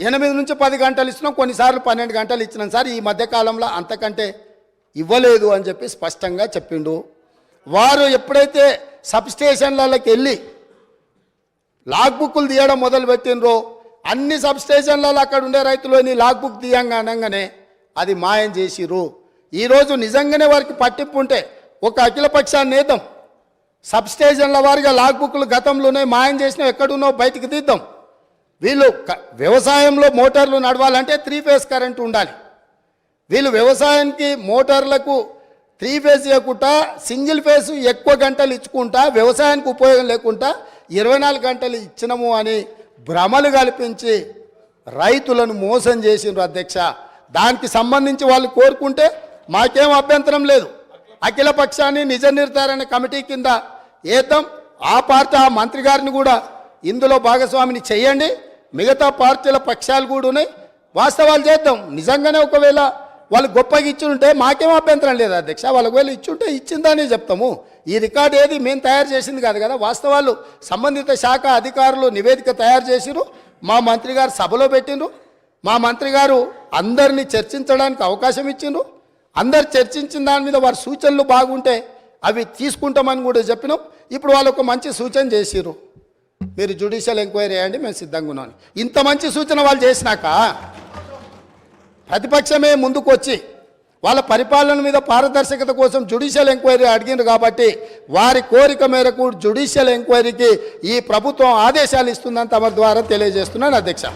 8 నుంచి 10 గంటలు ఇచ్చినాం, కొన్నిసార్లు 12 గంటలు ఇచ్చినాం సార్, ఈ మధ్యకాలంలో అంతకంటే ఇవ్వలేదు అని చెప్పి స్పష్టంగా చెప్పిండు. వారు ఎప్పుడైతే సబ్స్టేషన్లకి వెళ్ళి లాగ్ బుక్లు తీయడం మొదలుపెట్టినరో అన్ని సబ్స్టేషన్లలో అక్కడ ఉండే రైతులని లాగ్ బుక్ తీయంగా అనగానే అది మాయం చేసిరు. ఈరోజు నిజంగానే వారికి పట్టింపు ఉంటే ఒక అఖిలపక్షాన్ని నేద్దాం, సబ్స్టేషన్ల వారిగా లాగ్ బుక్లు గతంలోనే మాయం చేసినా ఎక్కడున్నో బయటికి తీద్దాం. వీళ్ళు వ్యవసాయంలో మోటార్లు నడవాలంటే 3 ఫేజ్ కరెంటు ఉండాలి. వీళ్ళు వ్యవసాయానికి మోటార్లకు 3 ఫేజ్ ఇవ్వకుండా సింగిల్ ఫేజ్ ఎక్కువ గంటలు ఇచ్చుకుంటా వ్యవసాయానికి ఉపయోగం లేకుండా 24 గంటలు ఇచ్చినము అని భ్రమలు కల్పించి రైతులను మోసం చేసిండ్రు అధ్యక్ష. దానికి సంబంధించి వాళ్ళు కోరుకుంటే మాకేం అభ్యంతరం లేదు. అఖిల పక్షాన్ని నిజ నిర్ధారణ కమిటీ కింద ఏద్దాం. ఆ పార్టీ ఆ మంత్రి గారిని కూడా ఇందులో భాగస్వామిని చేయండి. మిగతా పార్టీల పక్షాలు కూడా ఉన్నాయి, వాస్తవాలు చేద్దాం. నిజంగానే ఒకవేళ వాళ్ళు గొప్పగా ఇచ్చుంటే మాకేం అభ్యంతరం లేదు అధ్యక్ష. వాళ్ళు ఒకవేళ ఇచ్చుంటే ఇచ్చిందని చెప్తాము. ఈ రికార్డు ఏది మేము తయారు చేసింది కాదు కదా, వాస్తవాలు సంబంధిత శాఖ అధికారులు నివేదిక తయారు చేసిరు, మా మంత్రి గారు సభలో పెట్టిండ్రు. మా మంత్రి గారు అందరినీ చర్చించడానికి అవకాశం ఇచ్చిండ్రు. అందరు చర్చించిన దాని మీద వారి సూచనలు బాగుంటే అవి తీసుకుంటామని కూడా చెప్పినాం. ఇప్పుడు వాళ్ళు ఒక మంచి సూచన చేసిరు, మీరు జ్యుడిషియల్ ఎంక్వైరీ చేయండి, మేము సిద్ధంగా ఉన్నాం. ఇంత మంచి సూచన వాళ్ళు చేసినాక ప్రతిపక్షమే ముందుకు వచ్చి వాళ్ళ పరిపాలన మీద పారదర్శకత కోసం జ్యుడిషియల్ ఎంక్వైరీ అడిగిండ్రు కాబట్టి వారి కోరిక మేరకు జ్యుడిషియల్ ఎంక్వైరీకి ఈ ప్రభుత్వం ఆదేశాలు ఇస్తుందని తమ ద్వారా తెలియజేస్తున్నాను అధ్యక్ష.